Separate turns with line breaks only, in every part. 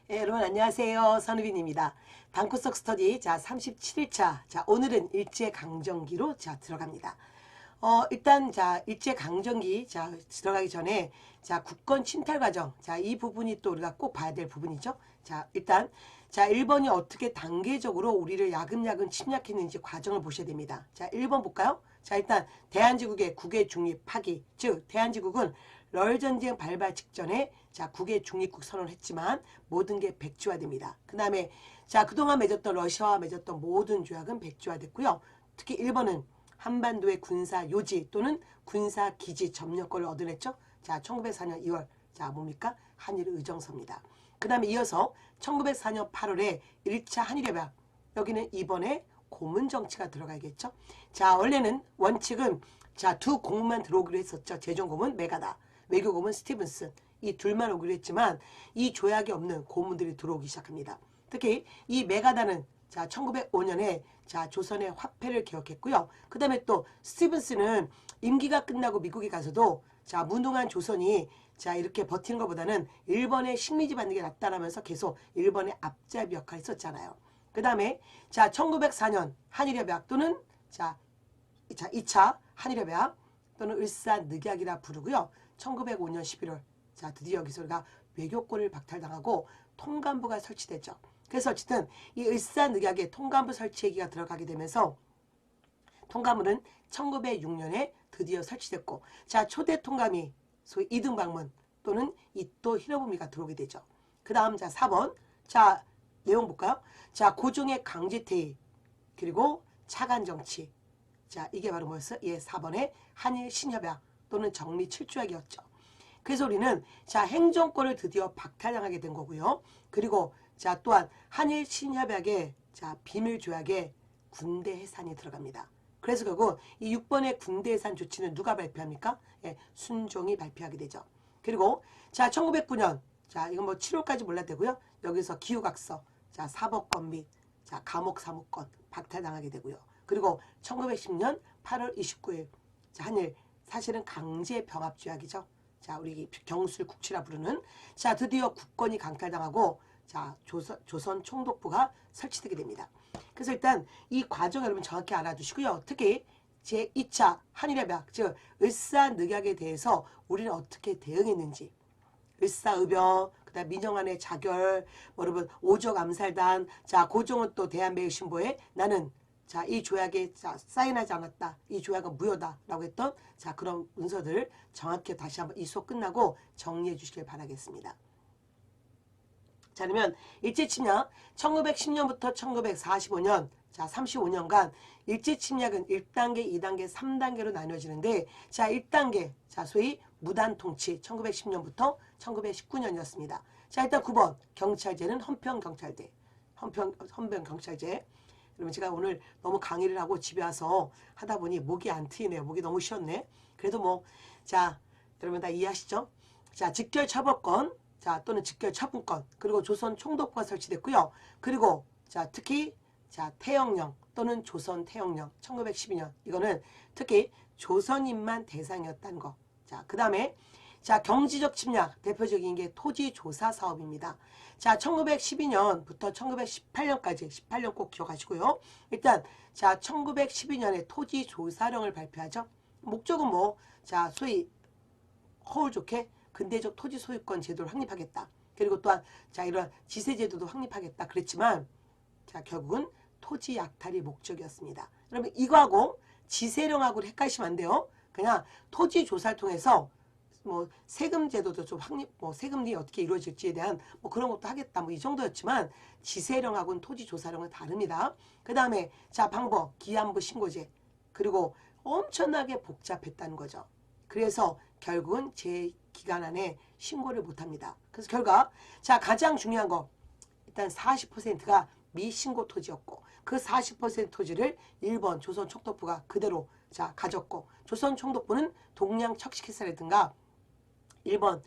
네, 여러분 안녕하세요. 선우빈입니다. 방구석 스터디 37일차. 오늘은 일제강점기로 들어갑니다. 일단 일제강점기 들어가기 전에 국권 침탈 과정. 이 부분이 또 우리가 꼭 봐야 될 부분이죠. 일단 일본이 어떻게 단계적으로 우리를 야금야금 침략했는지 과정을 보셔야 됩니다. 1번 볼까요? 일단 대한제국의 국외 중립 파기. 즉 대한제국은 럴전쟁 발발 직전에 국외 중립국 선언을 했지만 모든 게 백지화됩니다. 그 다음에 그동안 맺었던 러시아와 맺었던 모든 조약은 백지화됐고요. 특히 일본은 한반도의 군사 요지 또는 군사 기지 점령권을 얻어냈죠. 1904년 2월 뭡니까? 한일 의정서입니다. 그 다음에 이어서 1904년 8월에 1차 한일협약. 여기는 이번에 고문 정치가 들어가겠죠. 원래는 원칙은 두 고문만 들어오기로 했었죠. 재정고문 메가다, 외교고문 스티븐슨. 이 둘만 오기로 했지만 이 조약이 없는 고문들이 들어오기 시작합니다. 특히 이 메가다는 1905년에 조선의 화폐를 개혁했고요. 그 다음에 또 스티븐스는 임기가 끝나고 미국에 가서도 무능한 조선이 이렇게 버티는 것보다는 일본의 식민지 받는 게 낫다라면서 계속 일본의 앞잡이 역할을 했었잖아요. 그 다음에 1904년 한일협약 또는 2차 한일협약 또는 을사늑약이라 부르고요. 1905년 11월 드디어 여기서 우리가 외교권을 박탈당하고 통감부가 설치됐죠. 그래서 어쨌든 이 을사늑약의 통감부 설치 얘기가 들어가게 되면서 통감부는 1906년에 드디어 설치됐고 초대 통감이 소위 이등방문 또는 이토 히로부미가 들어오게 되죠. 그 다음 4번 내용 볼까요? 고종의 강제퇴위 그리고 차관정치. 이게 바로 뭐였어요? 4번의 한일 신협약 또는 정리 7조약이었죠. 그래서 우리는 행정권을 드디어 박탈당하게 된 거고요. 그리고 또한 한일 신협약의 비밀 조약에 군대 해산이 들어갑니다. 그래서 결국 이 6번의 군대 해산 조치는 누가 발표합니까? 순종이 발표하게 되죠. 그리고 1909년 이건 뭐 7월까지 몰라도 되고요. 여기서 기후각서 사법권 및 감옥 사무권 박탈당하게 되고요. 그리고 1910년 8월 29일 한일 사실은 강제 병합 조약이죠. 우리 경술 국치라 부르는 드디어 국권이 강탈당하고 조선 총독부가 설치되게 됩니다. 그래서 일단 이 과정 여러분 정확히 알아두시고요. 특히 제2차 한일협약 즉 을사늑약에 대해서 우리는 어떻게 대응했는지 을사의병 그다음 민영안의 자결 여러분 오적 암살단 고종은 또 대한매일신보에 나는 이 조약에 사인하지 않았다. 이 조약은 무효다. 라고 했던 그런 문서들 정확히 다시 한번 이 수업 끝나고 정리해 주시길 바라겠습니다. 그러면 일제침략 1910년부터 1945년 35년간 일제침략은 1단계, 2단계, 3단계로 나뉘어지는데 1단계 소위 무단통치 1910년부터 1919년이었습니다. 일단 9번 경찰제는 헌병경찰제 헌병경찰제. 그러면 제가 오늘 너무 강의를 하고 집에 와서 하다 보니 목이 안 트이네요. 목이 너무 쉬었네. 그래도 뭐 여러분 다 이해하시죠? 직결처벌권 또는 직결처분권 그리고 조선 총독부가 설치됐고요. 그리고 특히 태영령 또는 조선 태영령 1912년 이거는 특히 조선인만 대상이었다는 거. 그 다음에 경지적 침략 대표적인 게 토지조사 사업입니다. 1912년부터 1918년까지 18년 꼭 기억하시고요. 일단 1912년에 토지조사령을 발표하죠. 목적은 소위 허울 좋게 근대적 토지 소유권 제도를 확립하겠다. 그리고 또한 이런 지세 제도도 확립하겠다. 그랬지만 결국은 토지 약탈이 목적이었습니다. 여러분 이거하고 지세령하고 헷갈리시면 안 돼요. 그냥 토지 조사를 통해서 세금 제도도 좀 확립, 세금이 어떻게 이루어질지에 대한 그런 것도 하겠다. 이 정도였지만 지세령하고는 토지 조사령은 다릅니다. 그 다음에 방법, 기한부 신고제 그리고 엄청나게 복잡했다는 거죠. 그래서 결국은 제 기간 안에 신고를 못합니다. 그래서 결과 가장 중요한 거 일단 40%가 미신고 토지였고 그 40% 토지를 일본 조선 총독부가 그대로 가졌고 조선 총독부는 동양 척식회사라든가 일본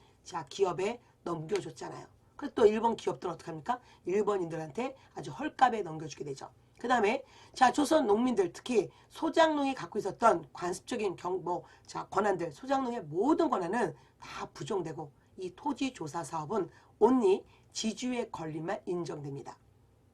기업에 넘겨줬잖아요. 그래서 또 일본 기업들은 어떡합니까? 일본인들한테 아주 헐값에 넘겨주게 되죠. 그 다음에 조선 농민들 특히 소장농이 갖고 있었던 관습적인 권한들 소장농의 모든 권한은 다 부정되고 이 토지 조사 사업은 온리 지주의 권리만 인정됩니다.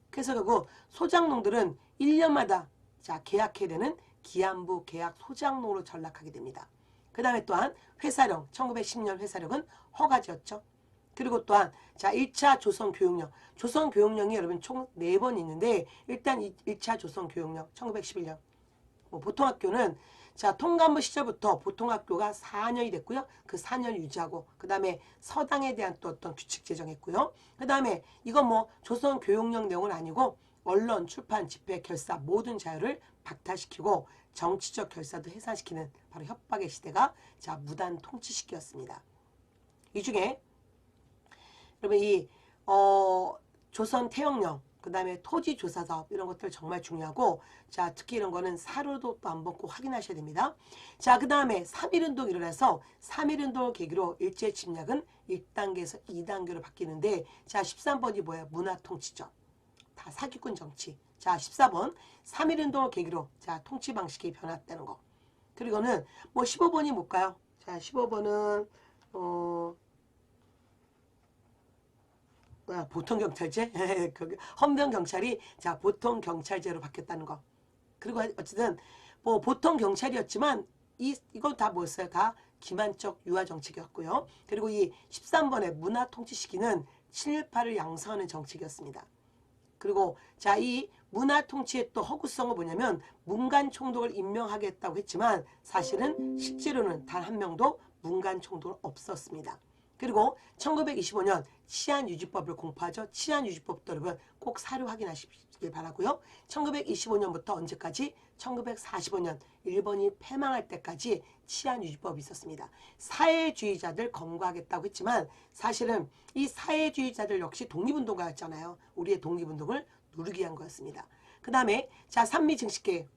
그래서 결국 소장농들은 1년마다 자 계약해야 되는 기한부 계약 소장농으로 전락하게 됩니다. 그 다음에 또한 회사령 1910년 회사령은 허가지였죠. 그리고 또한 자 1차 조선교육령 조선교육령이 여러분 총 4번 있는데 일단 1차 조선교육령 1911년 보통학교는 자 통감부 시절부터 보통학교가 4년이 됐고요. 그 4년 유지하고 그 다음에 서당에 대한 또 어떤 규칙 제정했고요. 그 다음에 이건 뭐 조선교육령 내용은 아니고 언론, 출판, 집회, 결사 모든 자유를 박탈시키고 정치적 결사도 해산시키는 바로 협박의 시대가 자 무단 통치 시기였습니다. 이 중에 여러분 이 조선 태영령 그 다음에 토지 조사 사업 이런 것들 정말 중요하고 자 특히 이런 거는 사료도 또 한번 꼭 확인하셔야 됩니다. 자 그 다음에 3.1운동이 일어나서 3.1운동을 계기로 일제 침략은 1단계에서 2단계로 바뀌는데 자 13번이 뭐예요? 문화통치죠. 다 사기꾼 정치. 자 14번 3.1운동을 계기로 자 통치 방식이 변화했다는 거. 그리고는 뭐 15번이 뭘까요? 자 15번은 보통경찰제? 헌병경찰이 자 보통경찰제로 바뀌었다는 거. 그리고 어쨌든 뭐 보통경찰이었지만 이건 다 뭐였어요? 다 기만적 유화정책이었고요. 그리고 이 13번의 문화통치 시기는 친일파를 양성하는 정책이었습니다. 그리고 자 이 문화통치의 또 허구성은 뭐냐면 문간총독을 임명하겠다고 했지만 사실은 실제로는 단 한 명도 문간총독은 없었습니다. 그리고 1925년 치안유지법을 공포하죠. 치안유지법도 여러분 꼭 사료 확인하시길 바라고요. 1925년부터 언제까지? 1945년 일본이 패망할 때까지 치안유지법이 있었습니다. 사회주의자들 검거하겠다고 했지만 사실은 이 사회주의자들 역시 독립운동가였잖아요. 우리의 독립운동을 누르기 위한 거였습니다. 그 다음에 자 산미증식계획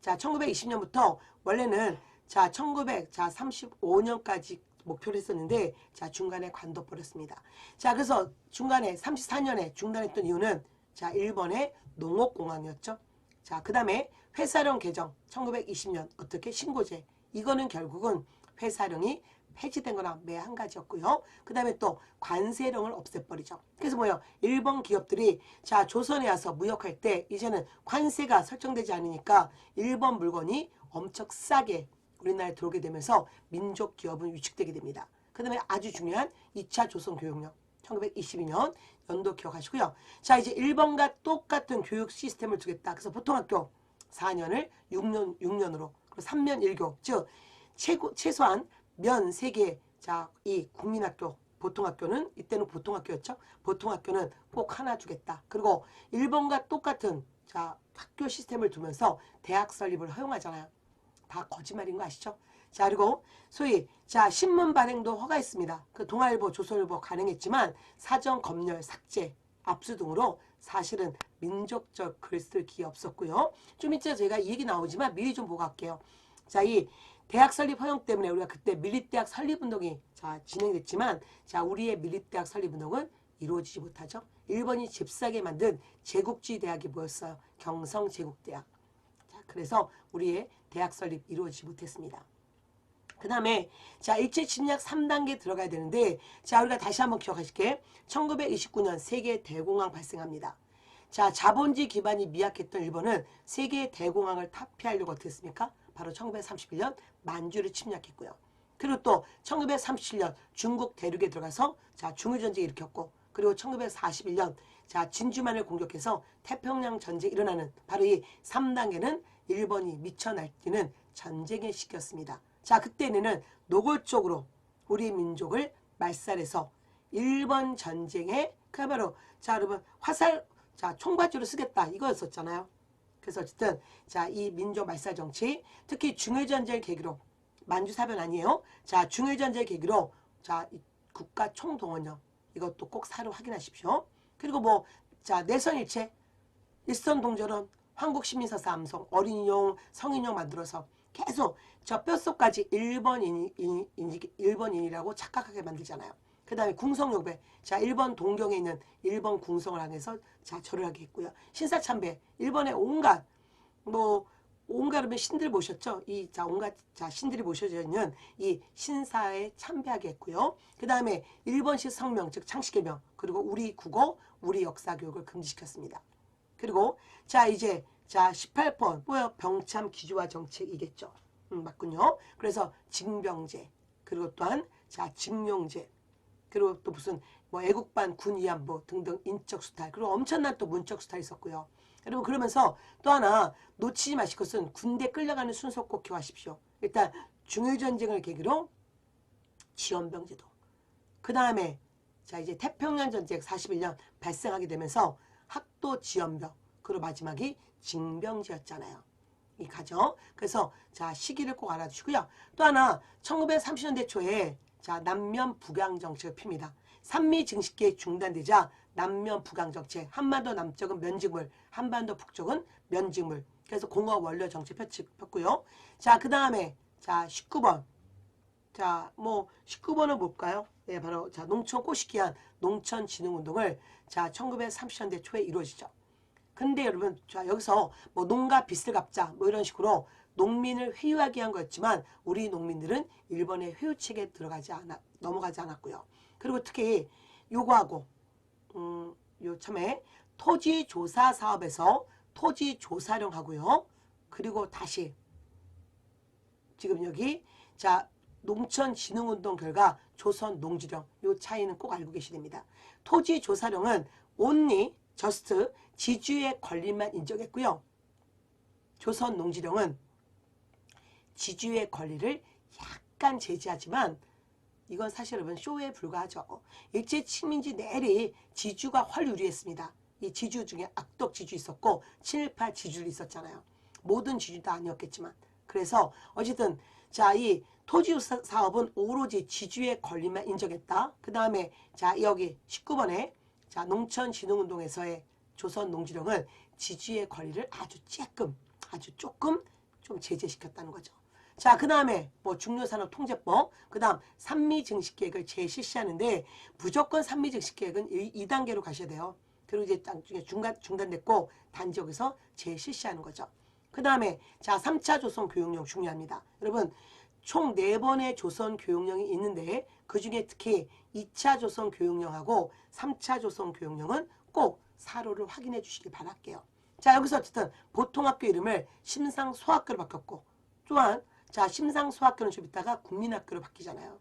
자 1920년부터 원래는 자 1935년까지 목표를 했었는데 자 중간에 관둬버렸습니다. 자 그래서 중간에 34년에 중단했던 이유는 자 일본의 농업공황이었죠. 자 그 다음에 회사령 개정 1920년 어떻게 신고제 이거는 결국은 회사령이 폐지된 거나 매 한 가지였고요. 그 다음에 또 관세령을 없애버리죠. 그래서 뭐예요? 일본 기업들이 자 조선에 와서 무역할 때 이제는 관세가 설정되지 않으니까 일본 물건이 엄청 싸게 우리나라에 들어오게 되면서 민족 기업은 위축되게 됩니다. 그 다음에 아주 중요한 2차 조선교육령 1922년 연도 기억하시고요. 자 이제 일본과 똑같은 교육 시스템을 두겠다. 그래서 보통학교 4년을 6년으로 그리고 3면 1교 즉 최소한 면 3개 자 이 국민학교 보통학교는 이때는 보통학교였죠. 보통학교는 꼭 하나 주겠다. 그리고 일본과 똑같은 자 학교 시스템을 두면서 대학 설립을 허용하잖아요. 다 거짓말인 거 아시죠? 자 그리고 소위 자 신문 발행도 허가했습니다. 그 동아일보, 조선일보 가능했지만 사전 검열, 삭제, 압수 등으로 사실은 민족적 글 쓸 기회 없었고요. 좀 이따 제가 이 얘기 나오지만 미리 좀 보고 갈게요. 자 이 대학 설립 허용 때문에 우리가 그때 밀립대학 설립운동이 자 진행됐지만 자 우리의 밀립대학 설립운동은 이루어지지 못하죠. 일본이 잽싸게 만든 제국주의 대학이 뭐였어요? 경성제국대학. 자 그래서 우리의 대학 설립 이루어지지 못했습니다. 그 다음에 자 일제 침략 3단계 들어가야 되는데 자 우리가 다시 한번 기억하실게. 1929년 세계 대공황 발생합니다. 자 자본주의 기반이 미약했던 일본은 세계 대공황을 타피하려고 어떻게 했습니까? 바로 1931년 만주를 침략했고요. 그리고 또 1937년 중국 대륙에 들어가서 자 중일전쟁을 일으켰고 그리고 1941년 자 진주만을 공격해서 태평양 전쟁이 일어나는 바로 이 3단계는 일본이 미쳐 날뛰는 전쟁의 시기였습니다. 자 그때는 노골적으로 우리 민족을 말살해서 일본 전쟁에 그야말로 자 여러분 화살 자 총괄주로 쓰겠다 이거였었잖아요. 그래서 어쨌든 자 이 민족 말살 정치 특히 중일전쟁을 계기로 만주사변 아니에요. 자 중일전쟁을 계기로 자 국가 총동원령 이것도 꼭 사료 확인하십시오. 그리고 뭐 자 내선일체 일선동전원 한국시민사사 암송 어린이용 성인용 만들어서 계속 저 뼛속까지 일본인이라고 착각하게 만들잖아요. 그 다음에 궁성요배 자 일본 동경에 있는 일본 궁성을 향해서 자 절을 하게 했고요. 신사참배 일본의 온갖 뭐 온갖 신들 모셨죠. 온갖 신들이 모셔져 있는 이 신사에 참배하게 했고요. 그 다음에 일본식 성명, 즉 창씨개명, 그리고 우리 국어, 우리 역사 교육을 금지시켰습니다. 그리고 이제 18번 뭐요? 병참 기조화 정책이겠죠. 맞군요. 그래서 징병제, 그리고 또한 징용제, 그리고 또 무슨 뭐 애국반 군위안부 등등 인적 수탈, 그리고 엄청난 또 문적 수탈이 있었고요. 여러분 그러면서 또 하나 놓치지 마실 것은 군대 끌려가는 순서 꼭 기억하십시오. 일단 중일전쟁을 계기로 지원병제도, 그 다음에 이제 태평양 전쟁 41년 발생하게 되면서 학도 지원병, 그리고 마지막이 징병제였잖아요. 이 가죠. 그래서 시기를 꼭 알아주시고요. 또 하나 1930년대 초에 남면 북양 정책을 핍니다. 산미 증식기에 중단되자 남면 북양 정책, 한반도 남쪽은 면직물, 한반도 북쪽은 면직물. 그래서 공업 원료 정책 폈고요. 그 다음에 19번. 19번은 뭘까요? 네, 바로 농촌 꼬시기한 농촌진흥운동을 1930년대 초에 이루어지죠. 근데 여러분 여기서 뭐 농가 빚을 갚자 뭐 이런 식으로 농민을 회유하게 한 거였지만 우리 농민들은 일본의 회유책에 넘어가지 않았고요. 그리고 특히 요거하고 요 참에 토지조사 사업에서 토지조사령 하고요. 그리고 다시 지금 여기 농촌진흥운동 결과 조선농지령, 요 차이는 꼭 알고 계셔야 됩니다. 토지조사령은 only just 지주의 권리만 인정했고요. 조선농지령은 지주의 권리를 약간 제지하지만 이건 사실 여러분 쇼에 불과하죠. 일제 식민지 내리 지주가 훨 유리했습니다. 이 지주 중에 악덕 지주 있었고 친일파 지주도 있었잖아요. 모든 지주도 아니었겠지만. 그래서 어쨌든 이 토지 사업은 오로지 지주의 권리만 인정했다. 그 다음에 여기 19번에 농촌진흥운동에서의 조선농지령은 지주의 권리를 아주 조금 좀 제재시켰다는 거죠. 그 다음에 뭐 중요산업통제법, 그 다음 산미증식계획을 재실시하는데 무조건 산미증식계획은 2단계로 가셔야 돼요. 그리고 이제 나중에 중단됐고 단지 여기서 재실시하는 거죠. 그 다음에 3차 조선 교육령 중요합니다. 여러분 총 4번의 조선 교육령이 있는데 그 중에 특히 2차 조선 교육령하고 3차 조선 교육령은 꼭 사료를 확인해 주시기 바랄게요. 여기서 어쨌든 보통학교 이름을 심상소학교로 바뀌었고 또한 심상소학교는 좀 있다가 국민학교로 바뀌잖아요.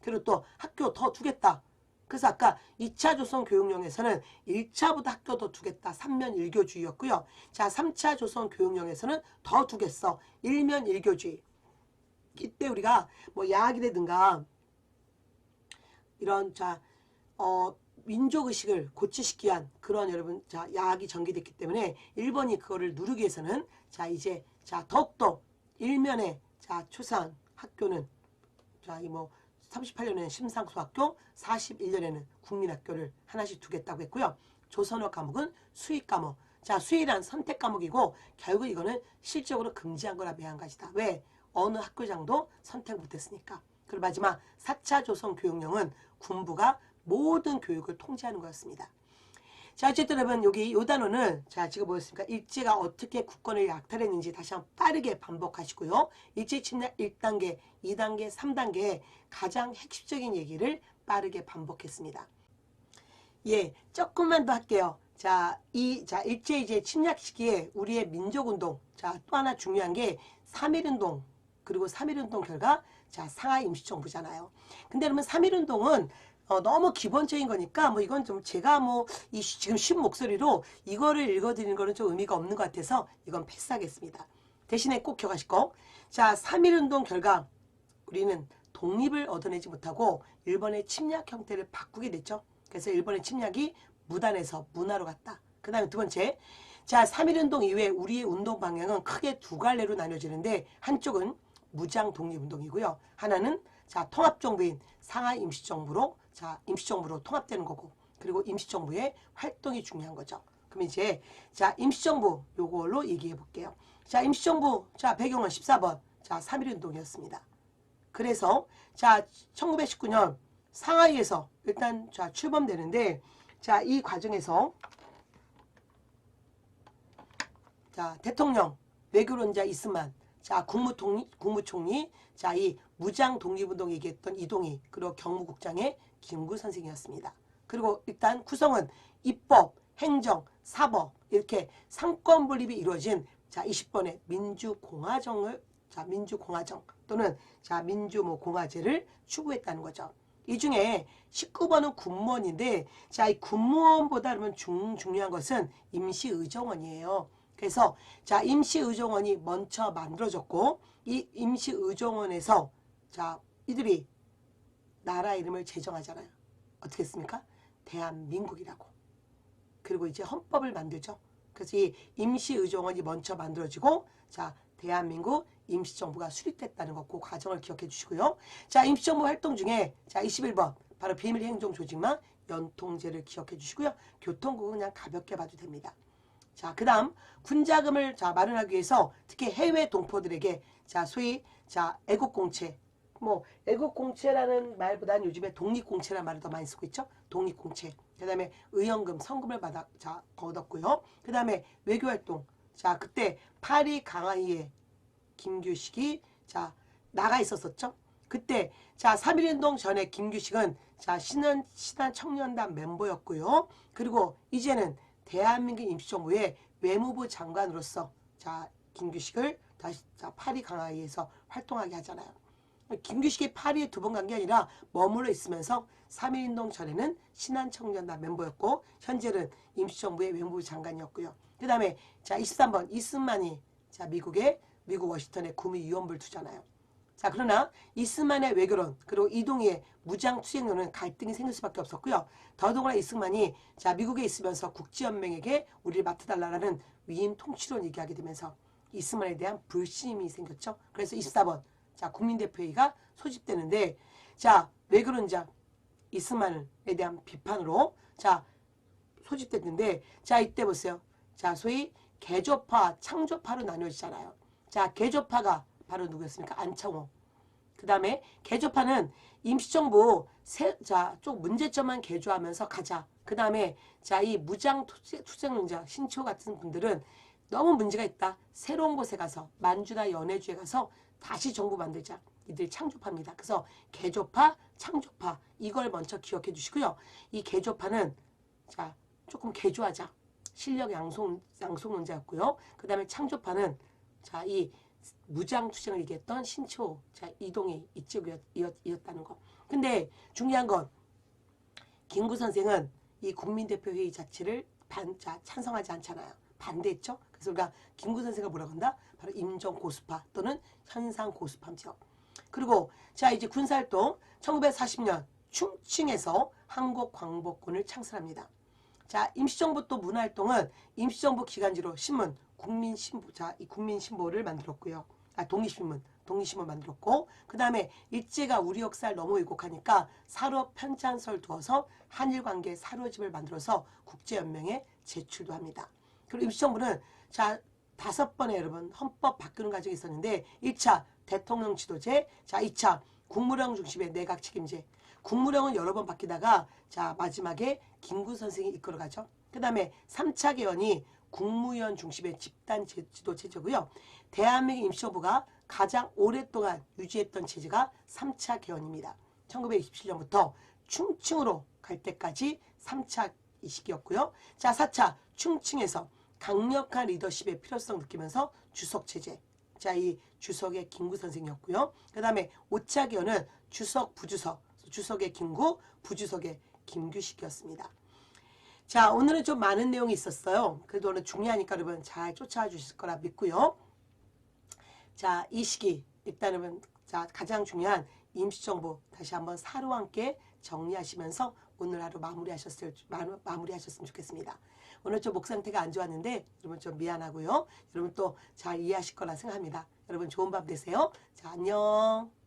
그리고 또 학교 더 두겠다. 그래서 아까 2차 조선 교육령에서는 1차보다 학교 더 두겠다. 3면 1교주의였고요. 3차 조선 교육령에서는 더 두겠어. 1면 1교주의. 이때 우리가 뭐 야학이라든가 이런 민족의식을 고취시키기 위한 그런 여러분 야학이 전개됐기 때문에 일본이 그거를 누르기 위해서는 이제 더욱더 일면에 초상 학교는 이 뭐 38년에는 심상소학교, 41년에는 국민학교를 하나씩 두겠다고 했고요. 조선어 과목은 수의 과목. 수의란 선택 과목이고 결국 이거는 실적으로 금지한 거나 매한가지다. 왜? 어느 학교장도 선택 못했으니까. 그리고 마지막 4차 조선 교육령은 군부가 모든 교육을 통제하는 거였습니다. 어쨌든 여러분 여기 요 단어는 지금 보였습니까? 일제가 어떻게 국권을 약탈했는지 다시 한번 빠르게 반복하시고요. 일제 침략 1단계, 2단계, 3단계 가장 핵심적인 얘기를 빠르게 반복했습니다. 예, 조금만 더 할게요. 일제 이제 침략 시기에 우리의 민족운동, 또 하나 중요한 게 3.1운동, 그리고 3.1운동 결과 상하이 임시정부잖아요. 근데 그러면 3.1운동은 너무 기본적인 거니까 뭐 이건 좀 제가 지금 쉰 목소리로 이거를 읽어드리는 거는 좀 의미가 없는 것 같아서 이건 패스하겠습니다. 대신에 꼭 기억하실 거. 3.1운동 결과 우리는 독립을 얻어내지 못하고 일본의 침략 형태를 바꾸게 됐죠. 그래서 일본의 침략이 무단에서 문화로 갔다. 그 다음에 두 번째, 3.1운동 이후에 우리의 운동 방향은 크게 두 갈래로 나뉘어지는데 한쪽은 무장 독립운동이고요. 하나는 통합정부인 상하이 임시정부로 임시정부로 통합되는 거고, 그리고 임시정부의 활동이 중요한 거죠. 그럼 이제 임시정부 요걸로 얘기해 볼게요. 임시정부 배경은 14번 3.1운동이었습니다. 그래서 1919년 상하이에서 일단 출범되는데 이 과정에서 대통령 외교론자 이스만, 자, 국무총리, 자, 이 무장 독립운동 얘기했던 이동희, 그리고 경무국장의 김구 선생이었습니다. 그리고 일단 구성은 입법, 행정, 사법 이렇게 상권 분립이 이루어진 자 20번의 민주공화정 또는 자 민주공화제를 추구했다는 거죠. 이 중에 19번은 군무원인데 자 이 군무원보다 그러면 중요한 것은 임시의정원이에요. 그래서 자 임시의정원이 먼저 만들어졌고 이 임시의정원에서 자 이들이 나라 이름을 제정하잖아요. 어떻게 했습니까? 대한민국이라고. 그리고 이제 헌법을 만들죠. 그래서 이 임시의정원이 먼저 만들어지고 자 대한민국 임시정부가 수립됐다는 것, 그 과정을 기억해 주시고요. 자 임시정부 활동 중에 자 21번 바로 비밀행정조직망 연통제를 기억해 주시고요. 교통국은 그냥 가볍게 봐도 됩니다. 자 그다음 군자금을 자 마련하기 위해서 특히 해외 동포들에게 자 소위 자 애국공채 뭐 애국공채라는 말보다는 요즘에 독립공채라는 말을 더 많이 쓰고 있죠. 독립공채. 그 다음에 의연금, 성금을 얻었고요. 그 다음에 외교활동. 자, 그때 파리 강화이에 김규식이 자, 나가 있었었죠. 그때 자, 3.1운동 전에 김규식은 자, 신한 청년단 멤버였고요. 그리고 이제는 대한민국 임시정부의 외무부 장관으로서 자, 김규식을 다시 자, 파리 강화이에서 활동하게 하잖아요. 김규식이 파리에 두 번 간 게 아니라 머물러 있으면서 3.1운동 전에는 신한청년단 멤버였고 현재는 임시정부의 외무부 장관이었고요. 그 다음에 자 23번 이스만이 자 미국 워싱턴에 구미위원부를 두잖아요. 자 그러나 이스만의 외교론 그리고 이동희의 무장투쟁론은 갈등이 생길 수밖에 없었고요. 더더구나 이스만이 자 미국에 있으면서 국제연맹에게 우리를 맡아달라는 위임 통치론 얘기하게 되면서 이스만에 대한 불신임이 생겼죠. 그래서 24번 자 국민대표회의가 소집되는데 자 외교론자 이스만에 대한 비판으로 자 소집됐는데 자 이때 보세요. 자 소위 개조파 창조파로 나뉘어지잖아요. 자 개조파가 바로 누구였습니까? 안창호. 그 다음에 개조파는 임시정부 좀 문제점만 개조하면서 가자. 그 다음에 자 이 무장투쟁론자 신초 같은 분들은 너무 문제가 있다. 새로운 곳에 가서 만주나 연해주에 가서 다시 정부 만들자. 이들이 창조파입니다. 그래서 개조파, 창조파 이걸 먼저 기억해 주시고요. 이 개조파는 자 조금 개조하자. 실력 양성론자였고요. 그 다음에 창조파는 자 이 무장투쟁을 얘기했던 신초, 자 이동희 이쪽이었다는 거. 근데 중요한 건 김구 선생은 이 국민대표회의 자체를 찬성하지 않잖아요. 반대했죠. 그래서 우리가 김구 선생을 뭐라고 한다? 바로 임정고수파 또는 현상고수파죠. 그리고 자 이제 군사활동 1940년 충칭에서 한국광복군을 창설합니다. 자 임시정부 또 문화활동은 임시정부 기간지로 신문 국민신보 이 국민신보를 만들었고요. 독립신문 만들었고 그 다음에 일제가 우리 역사를 너무 왜곡하니까 사로 편찬서를 두어서 한일관계 사로집을 만들어서 국제연맹에 제출도 합니다. 그리고 임시정부는 자 5번의 여러분 헌법 바꾸는 과정이 있었는데 1차 대통령 지도제, 자 2차 국무령 중심의 내각 책임제. 국무령은 여러 번 바뀌다가 자 마지막에 김구 선생이 이끌어가죠. 그 다음에 3차 개헌이 국무위원 중심의 집단 지도 체제고요. 대한민국 임시정부가 가장 오랫동안 유지했던 체제가 3차 개헌입니다. 1927년부터 충칭으로 갈 때까지 3차 이 시기였고요. 자 4차 충칭에서 강력한 리더십의 필요성 느끼면서 주석체제. 자, 이 주석의 김구 선생이었고요. 그 다음에 5차 개헌은 주석, 부주석. 주석의 김구, 부주석의 김규식이었습니다. 자, 오늘은 좀 많은 내용이 있었어요. 그래도 오늘 중요하니까 여러분 잘 쫓아와 주실 거라 믿고요. 자, 이 시기 일단은 자 가장 중요한 임시정부 다시 한번 사료와 함께 정리하시면서 오늘 하루 마무리하셨으면 좋겠습니다. 오늘 좀 목 상태가 안 좋았는데 여러분 좀 미안하고요. 여러분 또 잘 이해하실 거라 생각합니다. 여러분 좋은 밤 되세요. 자, 안녕.